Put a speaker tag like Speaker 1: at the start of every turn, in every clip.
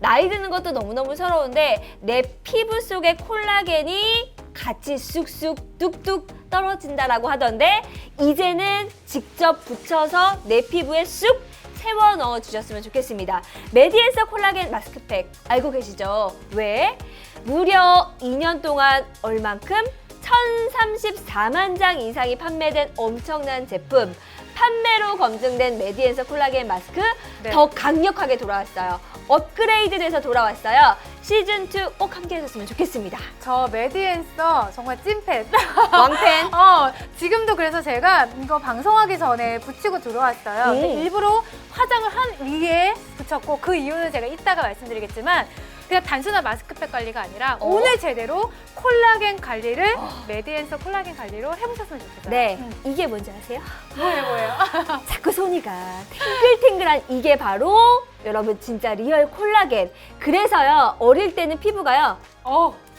Speaker 1: 나이 드는 것도 너무너무 서러운데 내 피부 속에 콜라겐이 같이 쑥쑥 뚝뚝 떨어진다라고 하던데 이제는 직접 붙여서 내 피부에 쑥 채워 넣어 주셨으면 좋겠습니다. 메디엔서 콜라겐 마스크팩 알고 계시죠? 왜? 무려 2년 동안 얼만큼? 1034만 장 이상이 판매된 엄청난 제품, 판매로 검증된 메디엔서 콜라겐 마스크
Speaker 2: 네.
Speaker 1: 더 강력하게 돌아왔어요. 업그레이드 돼서 돌아왔어요. 시즌2 꼭 함께 해줬으면 좋겠습니다.
Speaker 2: 저 메디엔서 정말 찐팬.
Speaker 1: 왕팬.
Speaker 2: 지금도 그래서 제가 이거 방송하기 전에 붙이고 들어왔어요. 근데 일부러 화장을 한 위에 붙였고 그 이유는 제가 이따가 말씀드리겠지만 그냥 단순한 마스크팩 관리가 아니라 오늘 제대로 콜라겐 관리를 메디엔서 콜라겐 관리로 해보셨으면 좋겠어요.
Speaker 1: 네, 이게 뭔지 아세요?
Speaker 2: 뭐예요?
Speaker 1: 자꾸 손이가 탱글탱글한 이게 바로 여러분 진짜 리얼 콜라겐. 그래서요 어릴 때는 피부가요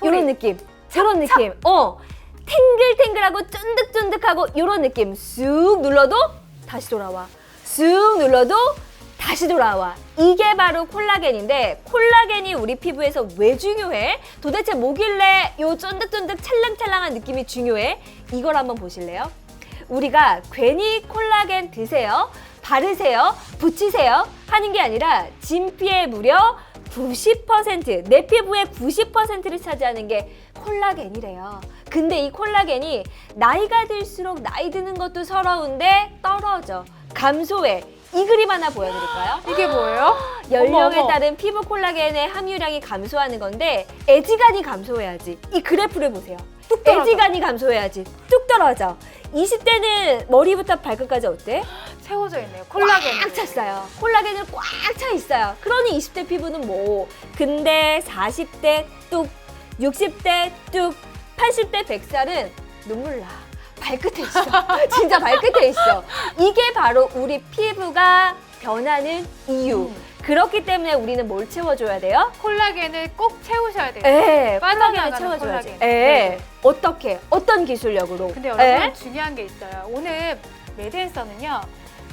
Speaker 1: 이런 느낌, 저런 느낌, 탱글탱글하고 쫀득쫀득하고 이런 느낌. 쑥 눌러도 다시 돌아와, 쑥 눌러도 다시 돌아와. 이게 바로 콜라겐인데 콜라겐이 우리 피부에서 왜 중요해? 도대체 뭐길래 요 쫀득쫀득 찰랑찰랑한 느낌이 중요해? 이걸 한번 보실래요? 우리가 괜히 콜라겐 드세요, 바르세요, 붙이세요 하는 게 아니라 진피의 무려 90%, 내 피부의 90%를 차지하는 게 콜라겐이래요. 근데 이 콜라겐이 나이가 들수록 나이 드는 것도 서러운데 떨어져, 감소해. 이 그림 하나 보여드릴까요?
Speaker 2: 이게 뭐예요?
Speaker 1: 연령에
Speaker 2: 어머.
Speaker 1: 따른 피부 콜라겐의 함유량이 감소하는 건데 애지간히 감소해야지. 이 그래프를 보세요.
Speaker 2: 뚝 떨어져.
Speaker 1: 애지간히 감소해야지. 뚝 떨어져. 20대는 머리부터 발끝까지 어때?
Speaker 2: 채워져 있네요. 콜라겐.
Speaker 1: 꽉 찼어요. 콜라겐을 꽉 차 있어요. 그러니 20대 피부는 뭐. 근데 40대 뚝, 60대 뚝, 80대 100살은 눈물 나. 발끝에 있어. 진짜 발끝에 있어. 이게 바로 우리 피부가 변하는 이유. 그렇기 때문에 우리는 뭘 채워줘야 돼요?
Speaker 2: 콜라겐을 꼭 채우셔야 돼요.
Speaker 1: 콜라겐을
Speaker 2: 빠져나가는
Speaker 1: 채워줘야지.
Speaker 2: 콜라겐.
Speaker 1: 네. 어떻게? 어떤 기술력으로?
Speaker 2: 근데 여러분
Speaker 1: 에?
Speaker 2: 중요한 게 있어요. 오늘 메디엔서는요.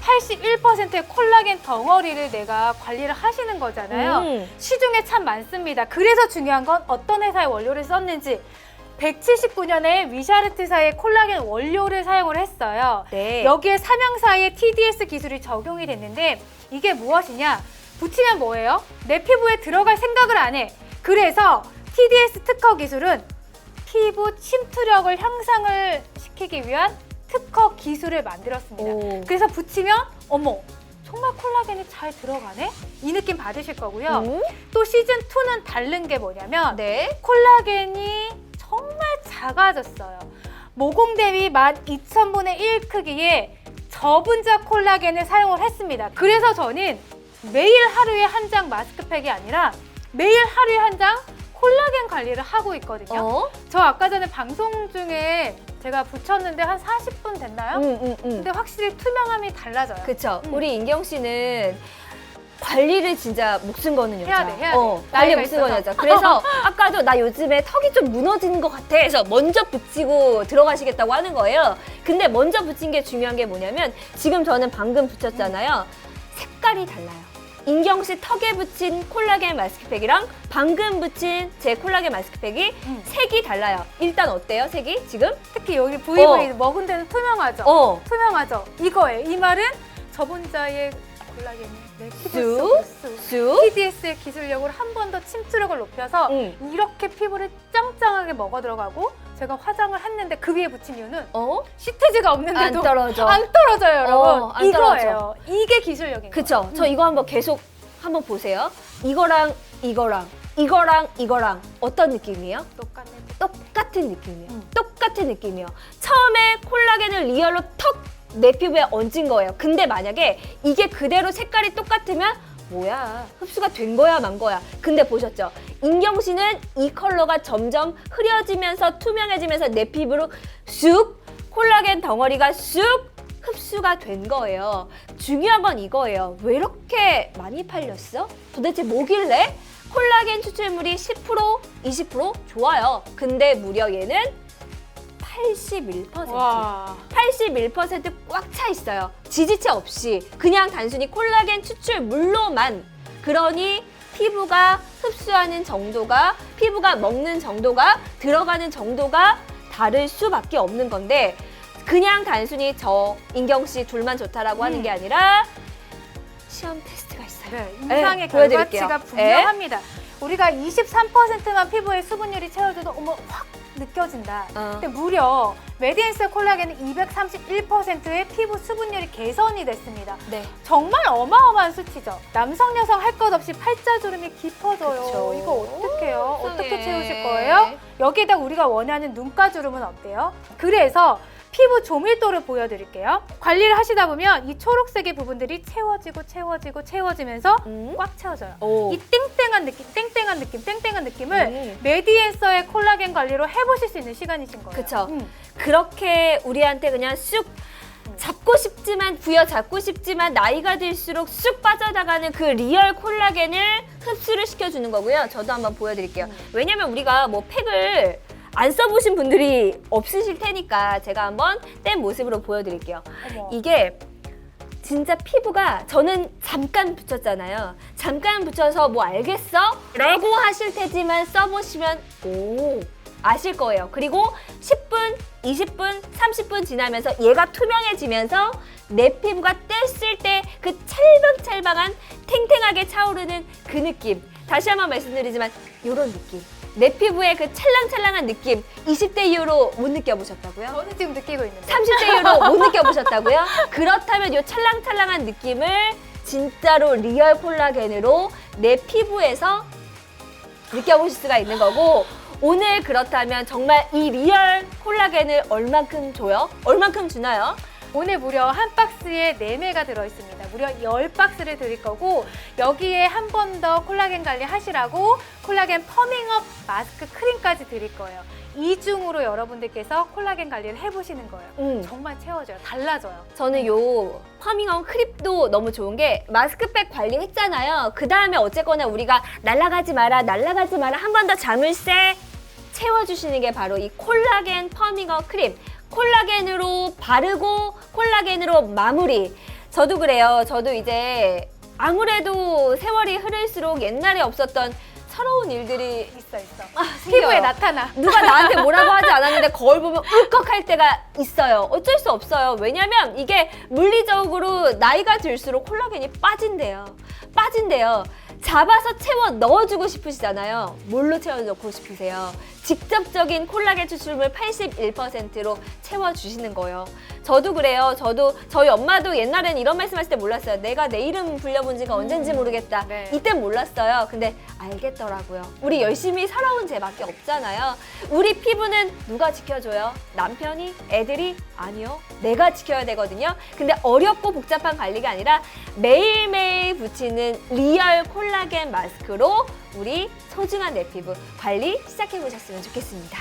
Speaker 2: 81%의 콜라겐 덩어리를 내가 관리를 하시는 거잖아요. 시중에 참 많습니다. 그래서 중요한 건 어떤 회사의 원료를 썼는지 179년에 위샤르트사의 콜라겐 원료를 사용을 했어요.
Speaker 1: 네.
Speaker 2: 여기에 삼양사의 TDS 기술이 적용이 됐는데 이게 무엇이냐? 붙이면 뭐예요? 내 피부에 들어갈 생각을 안 해. 그래서 TDS 특허 기술은 피부 침투력을 향상을 시키기 위한 특허 기술을 만들었습니다.
Speaker 1: 오.
Speaker 2: 그래서 붙이면 어머 정말 콜라겐이 잘 들어가네? 이 느낌 받으실 거고요. 또 시즌2는 다른 게 뭐냐면
Speaker 1: 네.
Speaker 2: 콜라겐이 정말 작아졌어요. 모공 대비 12,000분의 1 크기의 저분자 콜라겐을 사용을 했습니다. 그래서 저는 매일 하루에 한 장 마스크팩이 아니라 매일 하루에 한 장 콜라겐 관리를 하고 있거든요. 저 아까 전에 방송 중에 제가 붙였는데 한 40분 됐나요? 근데 확실히 투명함이 달라져요.
Speaker 1: 그쵸. 우리 인경 씨는 관리를 진짜 목숨 거는 여자.
Speaker 2: 해야 돼.
Speaker 1: 관리
Speaker 2: 나이가
Speaker 1: 목숨 거는
Speaker 2: 있어서.
Speaker 1: 여자. 그래서 아까도 나 요즘에 턱이 좀 무너지는 것 같아 해서 먼저 붙이고 들어가시겠다고 하는 거예요. 근데 먼저 붙인 게 중요한 게 뭐냐면 지금 저는 방금 붙였잖아요. 색깔이 달라요. 인경 씨 턱에 붙인 콜라겐 마스크팩이랑 방금 붙인 제 콜라겐 마스크팩이 색이 달라요. 일단 어때요, 색이 지금?
Speaker 2: 특히 여기 부위부위 먹은 데는 투명하죠. 투명하죠. 이거예요. 이 말은 저분자의 콜라겐이 내 피부 속으로
Speaker 1: 쑥.
Speaker 2: TDS의 기술력으로 한 번 더 침투력을 높여서 이렇게 피부를 짱짱하게 먹어 들어가고 제가 화장을 했는데 그 위에 붙인 이유는 시트지가 없는데도
Speaker 1: 안 떨어져.
Speaker 2: 안 떨어져요, 여러분.
Speaker 1: 안
Speaker 2: 이거예요. 이게 기술력인 거예요.
Speaker 1: 그쵸. 저 이거 한번 계속 한번 보세요. 이거랑 이거랑 이거랑 이거랑 어떤 느낌이에요?
Speaker 2: 똑같네.
Speaker 1: 똑같은 느낌이에요. 똑같은 느낌이에요. 처음에 콜라겐을 리얼로 턱 내 피부에 얹은 거예요. 근데 만약에 이게 그대로 색깔이 똑같으면 뭐야, 흡수가 된 거야 만 거야. 근데 보셨죠? 인경 씨는 이 컬러가 점점 흐려지면서 투명해지면서 내 피부로 쑥 콜라겐 덩어리가 쑥 흡수가 된 거예요. 중요한 건 이거예요. 왜 이렇게 많이 팔렸어? 도대체 뭐길래? 콜라겐 추출물이 10%, 20% 좋아요. 근데 무려 얘는 81%.
Speaker 2: 와.
Speaker 1: 81%꽉 차 있어요. 지지체 없이 그냥 단순히 콜라겐 추출물로만. 그러니 피부가 흡수하는 정도가, 피부가 먹는 정도가, 들어가는 정도가 다를 수밖에 없는 건데, 그냥 단순히 저 인경 씨 둘만 좋다라고 하는 게 아니라 시험 테스트가 있어요.
Speaker 2: 네, 임상의
Speaker 1: 보여드릴게요.
Speaker 2: 결과치가 분명합니다. 우리가 23%만 피부에 수분율이 채워져도 어머 확 느껴진다. 근데 무려 메디엔스 콜라겐은 231%의 피부 수분율이 개선이 됐습니다.
Speaker 1: 네.
Speaker 2: 정말 어마어마한 수치죠. 남성 여성 할 것 없이 팔자주름이 깊어져요.
Speaker 1: 그쵸.
Speaker 2: 이거 어떡해요?
Speaker 1: 세상에.
Speaker 2: 어떻게 채우실 거예요? 여기에다 우리가 원하는 눈가주름은 어때요? 그래서 피부 조밀도를 보여드릴게요. 관리를 하시다 보면 이 초록색의 부분들이 채워지면서 꽉 채워져요.
Speaker 1: 오.
Speaker 2: 이 땡땡한 느낌을 메디엔서의 콜라겐 관리로 해보실 수 있는 시간이신 거예요.
Speaker 1: 그쵸. 그렇게 우리한테 그냥 쑥 잡고 싶지만, 부여잡고 싶지만 나이가 들수록 쑥 빠져나가는 그 리얼 콜라겐을 흡수를 시켜주는 거고요. 저도 한번 보여드릴게요. 왜냐면 우리가 뭐 팩을 안 써보신 분들이 없으실 테니까 제가 한번 뗀 모습으로 보여드릴게요.
Speaker 2: 어머.
Speaker 1: 이게 진짜 피부가, 저는 잠깐 붙였잖아요. 잠깐 붙여서 뭐 알겠어? 라고 하실 테지만 써보시면 아실 거예요. 그리고 10분, 20분, 30분 지나면서 얘가 투명해지면서 내 피부가 뗐을 때 그 찰방찰방한 탱탱하게 차오르는 그 느낌. 다시 한번 말씀드리지만 이런 느낌. 내 피부의 그 찰랑찰랑한 느낌 20대 이후로 못 느껴보셨다고요?
Speaker 2: 저는 지금 느끼고 있는데.
Speaker 1: 30대 이후로 못 느껴보셨다고요? 그렇다면 이 찰랑찰랑한 느낌을 진짜로 리얼 콜라겐으로 내 피부에서 느껴보실 수가 있는 거고, 오늘 그렇다면 정말 이 리얼 콜라겐을 얼만큼 줘요? 얼만큼 주나요?
Speaker 2: 오늘 무려 한 박스에 4매가 들어있습니다. 무려 10박스를 드릴 거고, 여기에 한 번 더 콜라겐 관리 하시라고 콜라겐 퍼밍업 마스크 크림까지 드릴 거예요. 이중으로 여러분들께서 콜라겐 관리를 해보시는 거예요. 정말 채워져요. 달라져요.
Speaker 1: 저는 요 퍼밍업 크립도 너무 좋은 게, 마스크팩 관리했잖아요. 그 다음에 어쨌거나 우리가 날아가지 마라 한 번 더 자물쇠 채워주시는 게 바로 이 콜라겐 퍼밍업 크림. 콜라겐으로 바르고 콜라겐으로 마무리. 저도 그래요. 저도 이제 아무래도 세월이 흐를수록 옛날에 없었던 서러운 일들이
Speaker 2: 있어.
Speaker 1: 생겨요.
Speaker 2: 피부에 나타나.
Speaker 1: 누가 나한테 뭐라고 하지 않았는데 거울 보면 울컥할 때가 있어요. 어쩔 수 없어요. 왜냐면 이게 물리적으로 나이가 들수록 콜라겐이 빠진대요. 잡아서 채워 넣어주고 싶으시잖아요. 뭘로 채워 넣고 싶으세요? 직접적인 콜라겐 추출물 81%로 채워주시는 거예요. 저도 그래요. 저희 엄마도 옛날엔 이런 말씀하실 때 몰랐어요. 내가 내 이름 불려본 지가 언젠지 모르겠다.
Speaker 2: 네.
Speaker 1: 이땐 몰랐어요. 근데 알겠더라고요. 우리 열심히 살아온 쟤밖에 없잖아요. 우리 피부는 누가 지켜줘요? 남편이? 애들이? 아니요. 내가 지켜야 되거든요. 근데 어렵고 복잡한 관리가 아니라 매일매일 붙이는 리얼 콜라겐 마스크로 우리 소중한 내 피부 관리 시작해보셨으면 좋겠습니다.